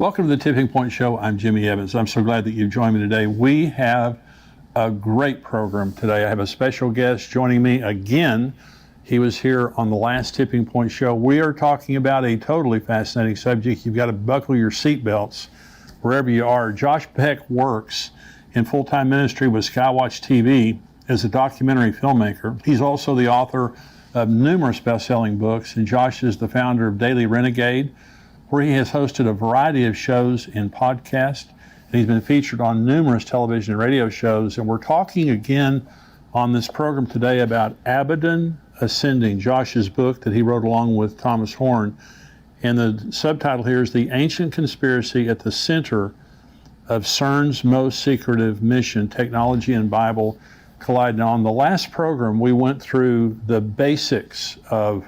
Welcome to the Tipping Point Show. I'm Jimmy Evans. I'm so glad that you've joined me today. We have a great program today. I have a special guest joining me again. He was here on the last Tipping Point Show. We are talking about a totally fascinating subject. You've got to buckle your seatbelts wherever you are. Josh Peck works in full-time ministry with Skywatch TV as a documentary filmmaker. He's also the author of numerous best-selling books, and Josh is the founder of Daily Renegade, where he has hosted a variety of shows and podcasts. And he's been featured on numerous television and radio shows. And we're talking again on this program today about Abaddon Ascending, Josh's book that he wrote along with Thomas Horn. And the subtitle here is The Ancient Conspiracy at the Center of CERN's Most Secretive Mission, Technology and Bible Collide. Now, on the last program, we went through the basics of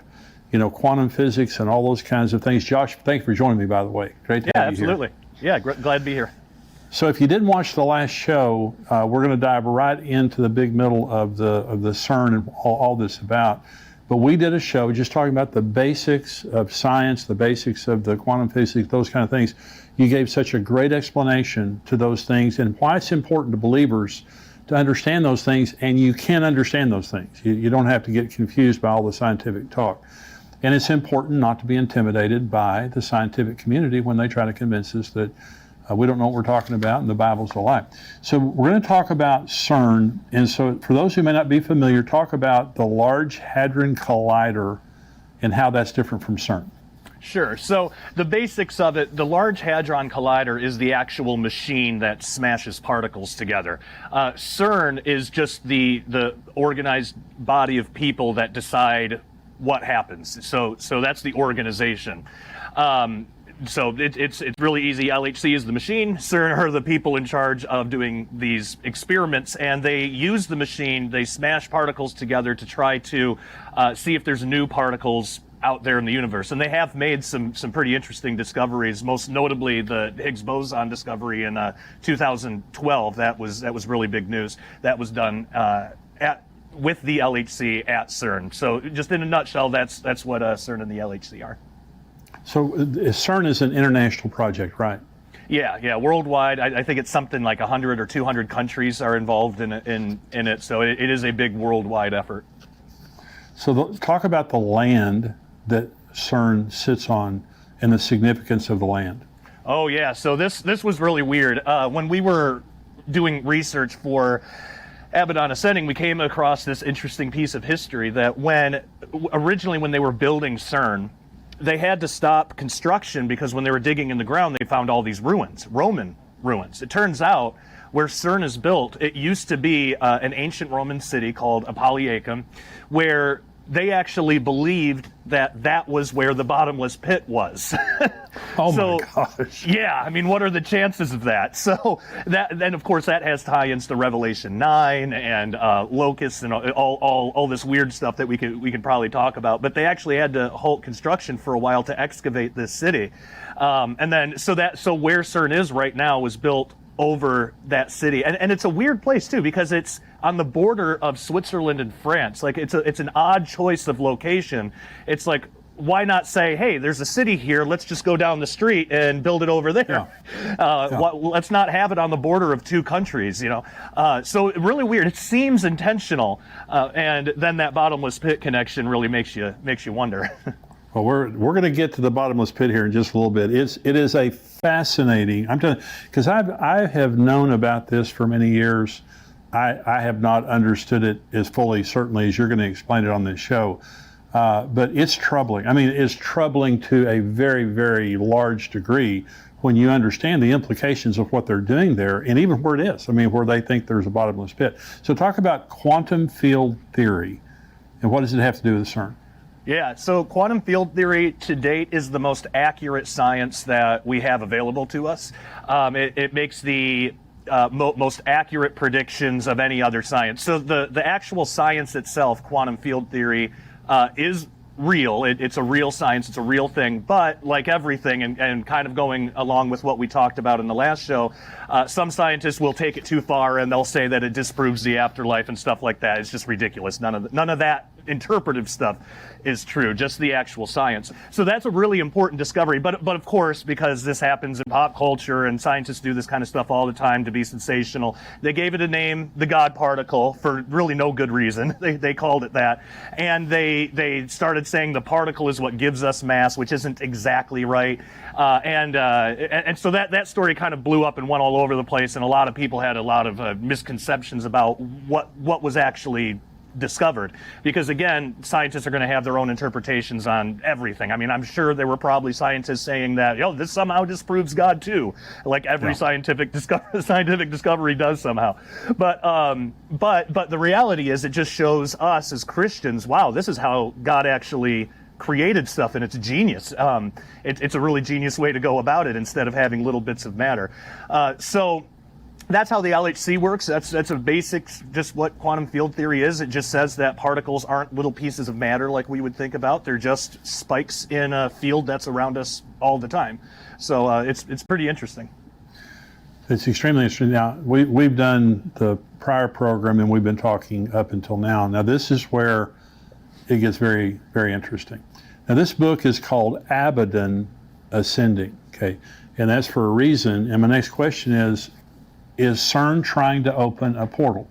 quantum physics and all those kinds of things. Josh, thanks for joining me, by the way. Great to have you here. Absolutely. Yeah, glad to be here. So if you didn't watch the last show, we're going to dive right into the big middle of the CERN and all this about. But we did a show just talking about the basics of science, the basics of the quantum physics, those kind of things. You gave such a great explanation to those things and why it's important to believers to understand those things, and you can understand those things. You don't have to get confused by all the scientific talk. And it's important not to be intimidated by the scientific community when they try to convince us that we don't know what we're talking about and the Bible's a lie. So we're going to talk about CERN. And so for those who may not be familiar, talk about the Large Hadron Collider and how that's different from CERN. Sure. So the basics of it, the Large Hadron Collider is the actual machine that smashes particles together. CERN is just the organized body of people that decide what happens. So that's the organization. So it's really easy. LHC is the machine. CERN are the people in charge of doing these experiments, and they use the machine. They smash particles together to try to see if there's new particles out there in the universe. And they have made some pretty interesting discoveries, most notably the Higgs boson discovery in 2012. That was really big news. That was done with the LHC at CERN. So just in a nutshell, that's what CERN and the LHC are. So CERN is an international project, right? Yeah, worldwide. I think it's something like 100 or 200 countries are involved in it. So it is a big worldwide effort. So talk about the land that CERN sits on and the significance of the land. Oh yeah, so this was really weird. When we were doing research for Abaddon Ascending, we came across this interesting piece of history that originally when they were building CERN, they had to stop construction because when they were digging in the ground, they found all these ruins, Roman ruins. It turns out where CERN is built, it used to be an ancient Roman city called Apolliacum, where they actually believed that was where the bottomless pit was. Oh my gosh. Yeah, I mean, what are the chances of that? So then of course that has tie-ins to Revelation 9 and locusts and all this weird stuff that we could probably talk about. But they actually had to halt construction for a while to excavate this city. And then so where CERN is right now was built over that city. And it's a weird place too, because it's on the border of Switzerland and France. Like it's an odd choice of location. It's like, why not say, hey, there's a city here, let's just go down the street and build it over there. Yeah. Let's not have it on the border of two countries, So really weird. It seems intentional. And then that bottomless pit connection really makes you wonder. Well, we're going to get to the bottomless pit here in just a little bit. It is a fascinating, I'm telling you, because I have known about this for many years. I have not understood it as fully, certainly, as you're going to explain it on this show. But it's troubling. I mean, it's troubling to a very, very large degree when you understand the implications of what they're doing there, and even where it is. I mean, where they think there's a bottomless pit. So talk about quantum field theory, and what does it have to do with CERN? Yeah, so quantum field theory to date is the most accurate science that we have available to us. It makes the most accurate predictions of any other science. So the actual science itself, quantum field theory, is real. It's a real science. It's a real thing. But like everything, and kind of going along with what we talked about in the last show, some scientists will take it too far and they'll say that it disproves the afterlife and stuff like that. It's just ridiculous. None of that interpretive stuff is true, just the actual science. So that's a really important discovery. But of course, because this happens in pop culture and scientists do this kind of stuff all the time to be sensational, they gave it a name, the God particle, for really no good reason. They called it that. And they started saying the particle is what gives us mass, which isn't exactly right. And so that story kind of blew up and went all over the place, and a lot of people had a lot of misconceptions about what was actually discovered, because again, scientists are going to have their own interpretations on everything. I mean, I'm sure there were probably scientists saying that, this somehow disproves God too, like every scientific discovery does somehow. But the reality is, it just shows us as Christians, wow, this is how God actually created stuff, and it's genius. It's a really genius way to go about it, instead of having little bits of matter. So that's how the LHC works. That's a basic, just what quantum field theory is. It just says that particles aren't little pieces of matter like we would think about. They're just spikes in a field that's around us all the time. So it's pretty interesting. It's extremely interesting. Now, we've done the prior program, and we've been talking up until now. Now, this is where it gets very, very interesting. Now, this book is called Abaddon Ascending, okay? And that's for a reason. And my next question is CERN trying to open a portal?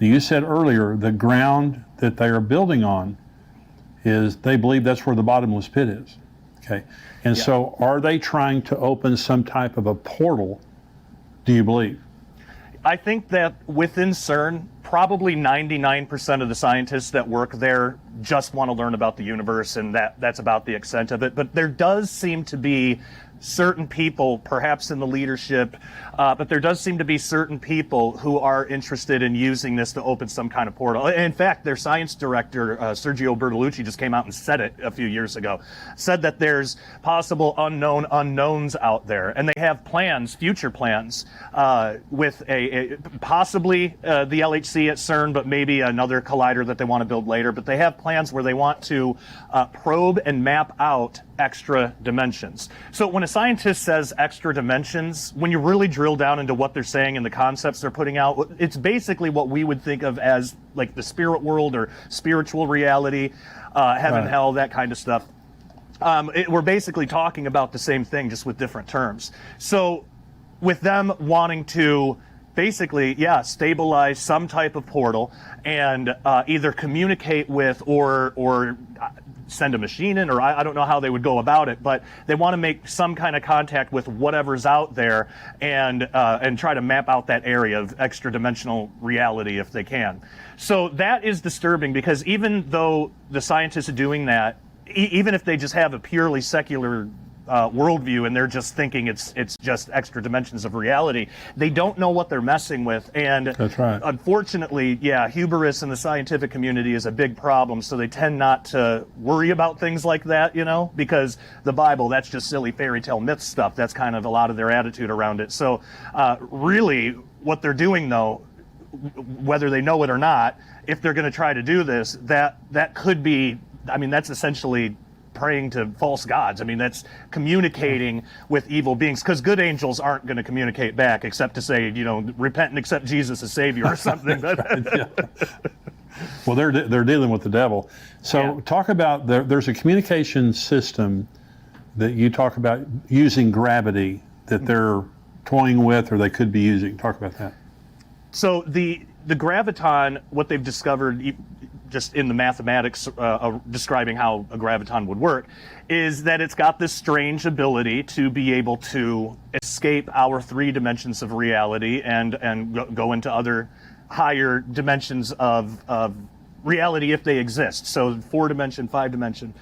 Now, you said earlier the ground that they are building on is, they believe that's where the bottomless pit is, okay? And so are they trying to open some type of a portal, do you believe? I think that within CERN, probably 99% of the scientists that work there just want to learn about the universe, and that's about the extent of it. But there does seem to be certain people, perhaps in the leadership, but there does seem to be certain people who are interested in using this to open some kind of portal. In fact, their science director, Sergio Bertolucci, just came out and said it a few years ago, said that there's possible unknown unknowns out there, and they have plans, future plans, with possibly the LHC at CERN, but maybe another collider that they want to build later. But they have plans where they want to probe and map out extra dimensions. So when a scientist says extra dimensions, when you really drill down into what they're saying and the concepts they're putting out, it's basically what we would think of as like the spirit world or spiritual reality, heaven, hell, that kind of stuff. We're basically talking about the same thing, just with different terms. So with them wanting to basically, stabilize some type of portal and either communicate with or send a machine in, or I don't know how they would go about it, but they want to make some kind of contact with whatever's out there and try to map out that area of extra dimensional reality if they can. So that is disturbing, because even though the scientists are doing that, even if they just have a purely secular worldview and they're just thinking it's just extra dimensions of reality, they don't know what they're messing with. And that's right. Unfortunately, hubris in the scientific community is a big problem, so they tend not to worry about things like that, because the Bible, that's just silly fairy tale myth stuff. That's kind of a lot of their attitude around it. So really what they're doing, though, whether they know it or not, if they're going to try to do this, that could be, that's essentially praying to false gods. That's communicating with evil beings, because good angels aren't going to communicate back except to say, repent and accept Jesus as Savior or something. Well, they're dealing with the devil. So talk about, there's a communication system that you talk about using gravity that they're toying with, or they could be using. Talk about that. So the graviton, what they've discovered just in the mathematics describing how a graviton would work, is that it's got this strange ability to be able to escape our 3 dimensions of reality and go into other higher dimensions of reality if they exist. So 4-dimension, 5-dimension.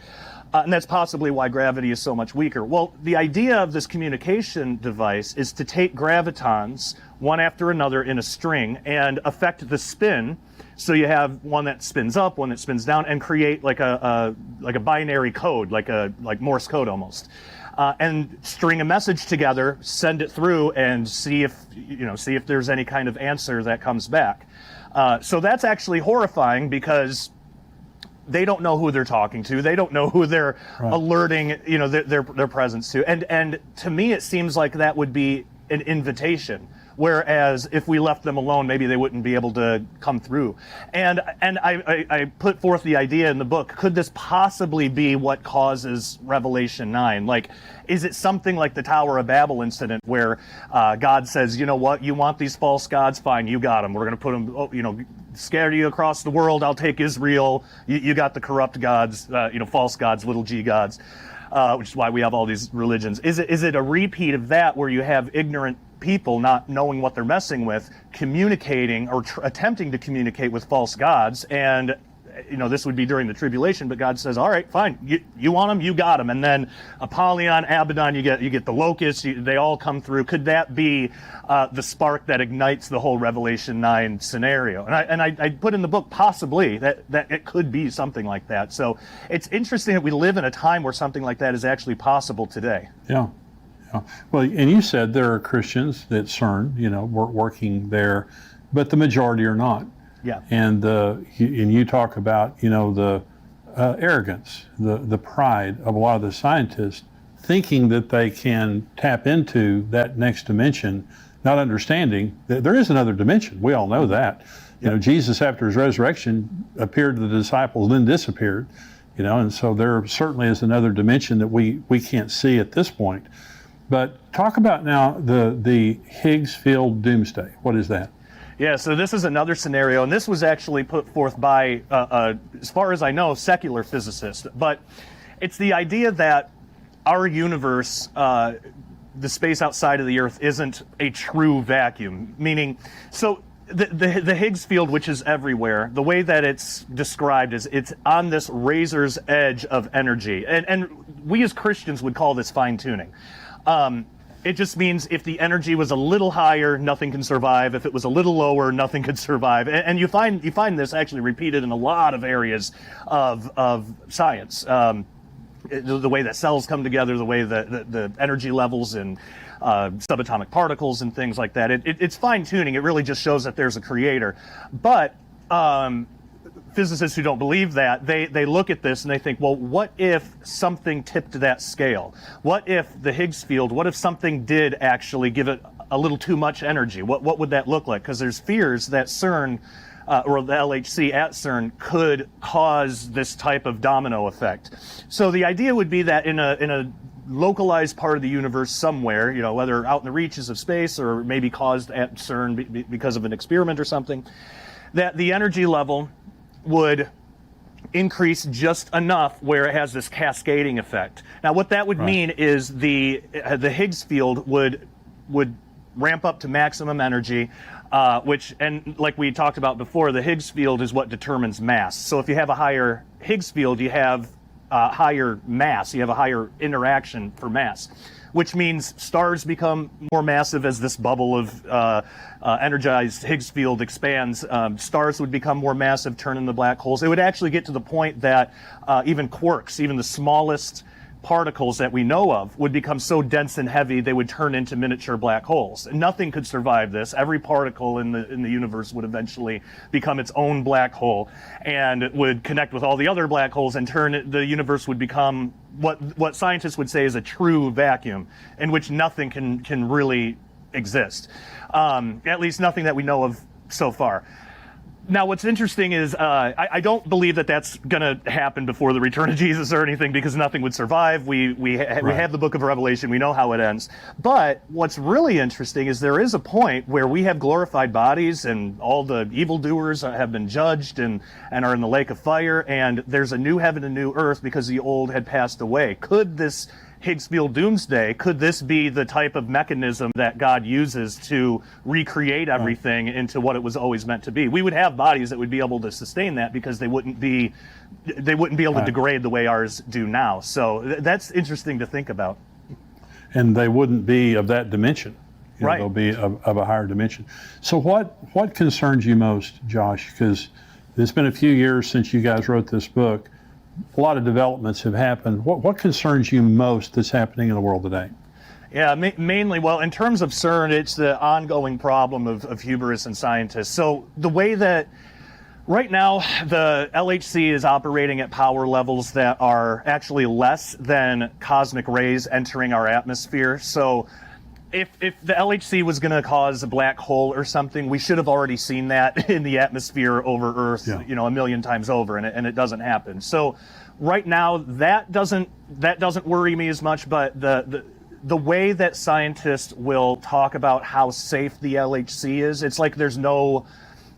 And that's possibly why gravity is so much weaker. Well, the idea of this communication device is to take gravitons, one after another in a string, and affect the spin. So you have one that spins up, one that spins down, and create like a binary code, like Morse code almost. And string a message together, send it through, and see if there's any kind of answer that comes back. So that's actually horrifying, because they don't know who they're talking to. They don't know who they're alerting, their presence to. And to me, it seems like that would be an invitation. whereas if we left them alone, maybe they wouldn't be able to come through. And I put forth the idea in the book, could this possibly be what causes Revelation 9? Like, is it something like the Tower of Babel incident where God says, you know what, you want these false gods? Fine, you got them. We're going to put them, scatter you across the world. I'll take Israel. You got the corrupt gods, false gods, little g gods, which is why we have all these religions. Is it a repeat of that where you have ignorant people not knowing what they're messing with, communicating or attempting to communicate with false gods? And this would be during the tribulation, but God says, all right, fine, you want them, you got them. And then Apollyon, Abaddon, you get the locusts, they all come through. Could that be the spark that ignites the whole Revelation 9 scenario? And I put in the book possibly that it could be something like that. So it's interesting that we live in a time where something like that is actually possible today. Yeah. Well, and you said there are Christians at CERN, working there, but the majority are not. Yeah. And you talk about the arrogance, the pride of a lot of the scientists, thinking that they can tap into that next dimension, not understanding that there is another dimension. We all know that. Jesus, after his resurrection, appeared to the disciples, then disappeared. And so there certainly is another dimension that we can't see at this point. But talk about now the Higgs field doomsday. What is that? Yeah, so this is another scenario, and this was actually put forth by, as far as I know, secular physicists. But it's the idea that our universe, the space outside of the Earth, isn't a true vacuum. Meaning, so the Higgs field, which is everywhere, the way that it's described is it's on this razor's edge of energy. And we as Christians would call this fine-tuning. It just means if the energy was a little higher, nothing can survive. If it was a little lower, nothing could survive. And you find this actually repeated in a lot of areas of science. The way that cells come together, the way that the energy levels and subatomic particles and things like that. It's fine-tuning. It really just shows that there's a creator. But physicists who don't believe that, they look at this and they think, well, what if something tipped that scale? What if the Higgs field, what if something did actually give it a little too much energy? What would that look like? Because there's fears that CERN, or the LHC at CERN, could cause this type of domino effect. So the idea would be that in a localized part of the universe somewhere, whether out in the reaches of space or maybe caused at CERN because of an experiment or something, that the energy level would increase just enough where it has this cascading effect. Now, what that would mean is the Higgs field would ramp up to maximum energy, which, and like we talked about before, the Higgs field is what determines mass. So if you have a higher Higgs field, you have higher mass, you have a higher interaction for mass, which means stars become more massive as this bubble of energized Higgs field expands. Stars would become more massive, turn into black holes. It would actually get to the point that even quarks, even the smallest particles that we know of, would become so dense and heavy they would turn into miniature black holes. And nothing could survive this. Every particle in the universe would eventually become its own black hole and would connect with all the other black holes, and the universe would become what scientists would say is a true vacuum in which nothing can really exist. At least nothing that we know of so far. Now, what's interesting is I don't believe that that's going to happen before the return of Jesus or anything, because nothing would survive. We have the book of Revelation. We know how it ends. But what's really interesting is there is a point where we have glorified bodies and all the evildoers have been judged and are in the lake of fire, and there's a new heaven and new earth because the old had passed away. Could this Higgs field doomsday, could this be the type of mechanism that God uses to recreate everything into what it was always meant to be? We would have bodies that would be able to sustain that because they wouldn't be able to degrade the way ours do now. So that's interesting to think about. And they wouldn't be of that dimension. Right. They'll be of a higher dimension. So what concerns you most, Josh? Because it's been a few years since you guys wrote this book. A lot of developments have happened. What concerns you most that's happening in the world today? Yeah, mainly, well, in terms of CERN, it's the ongoing problem of hubris in scientists. So the way that right now the LHC is operating at power levels that are actually less than cosmic rays entering our atmosphere. So if the LHC was going to cause a black hole or something, we should have already seen that in the atmosphere over Earth, Yeah. a million times over, and it doesn't happen. So right now, that doesn't worry me as much, but the way that scientists will talk about how safe the LHC is, it's like there's no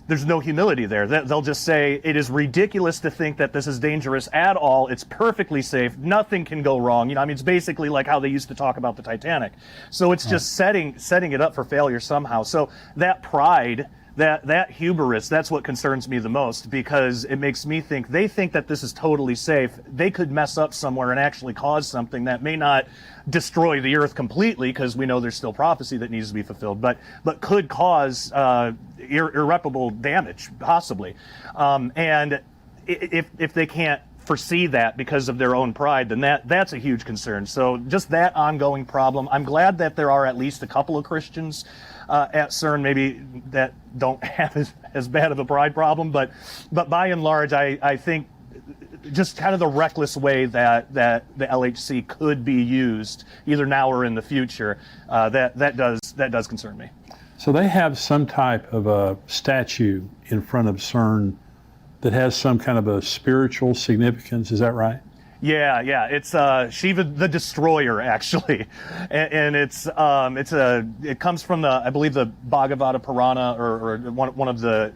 humility there. They'll just say it is ridiculous to think that this is dangerous at all. It's perfectly safe. Nothing can go wrong. It's basically like how they used to talk about the Titanic. So it's just setting it up for failure somehow. So that pride, that hubris, that's what concerns me the most, because it makes me think they think that this is totally safe. They could mess up somewhere and actually cause something that may not destroy the earth completely, because we know there's still prophecy that needs to be fulfilled, but could cause irreparable damage, possibly. And if they can't foresee that because of their own pride, then that's a huge concern. So just that ongoing problem. I'm glad that there are at least a couple of Christians at CERN, maybe that don't have as bad of a pride problem, but by and large, I think just kind of the reckless way that the LHC could be used, either now or in the future, that does concern me. So they have some type of a statue in front of CERN that has some kind of a spiritual significance. Is that right? Yeah. It's Shiva the Destroyer, actually, and it comes from I believe the Bhagavata Purana or one of the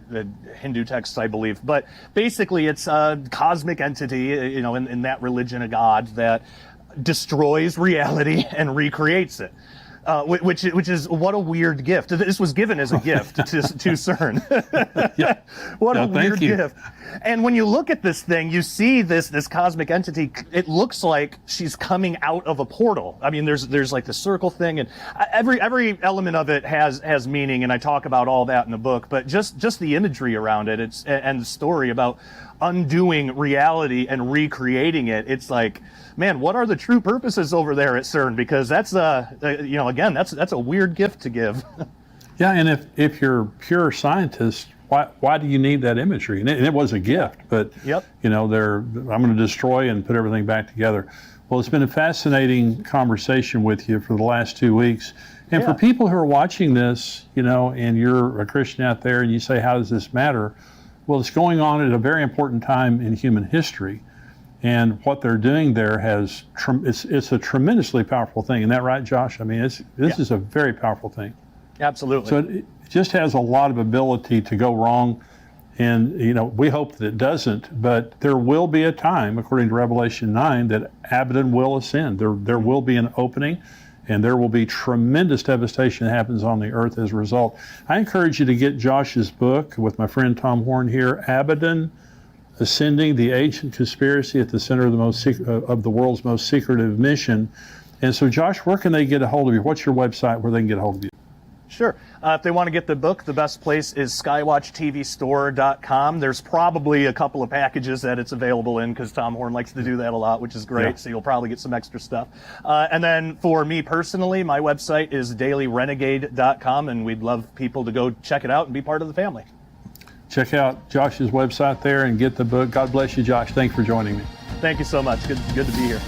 Hindu texts, I believe. But basically, it's a cosmic entity, in that religion, a god that destroys reality and recreates it. Which is what a weird gift. This was given as a gift to CERN. Yeah. What a No, thank weird you. gift. And when you look at this thing, you see this cosmic entity. It looks like she's coming out of a portal. I mean, there's like the circle thing, and every element of it has meaning, and I talk about all that in the book. But just the imagery around it, and the story about undoing reality and recreating it. It's like, man, what are the true purposes over there at CERN? Because that's again, that's a weird gift to give. Yeah, and if you're a pure scientist, why do you need that imagery? And it was a gift, but Yep. I'm going to destroy and put everything back together. Well, it's been a fascinating conversation with you for the last 2 weeks. And Yeah. for people who are watching this, and you're a Christian out there and you say, how does this matter? Well, it's going on at a very important time in human history. And what they're doing there it's a tremendously powerful thing. Isn't that right, Josh? I mean, this is a very powerful thing. Absolutely. So it just has a lot of ability to go wrong. And, we hope that it doesn't, but there will be a time, according to Revelation 9, that Abaddon will ascend. There will be an opening, and there will be tremendous devastation that happens on the earth as a result. I encourage you to get Josh's book with my friend Tom Horn here, Abaddon Ascending, the Ancient Conspiracy at the Center of the World's Most Secretive Mission. And so, Josh, where can they get a hold of you? What's your website where they can get a hold of you? Sure. If they want to get the book, the best place is skywatchtvstore.com. There's probably a couple of packages that it's available in, because Tom Horn likes to do that a lot, which is great. Yeah. So you'll probably get some extra stuff. And then for me personally, my website is dailyrenegade.com, and we'd love people to go check it out and be part of the family. Check out Josh's website there and get the book. God bless you, Josh. Thanks for joining me. Thank you so much. Good to be here.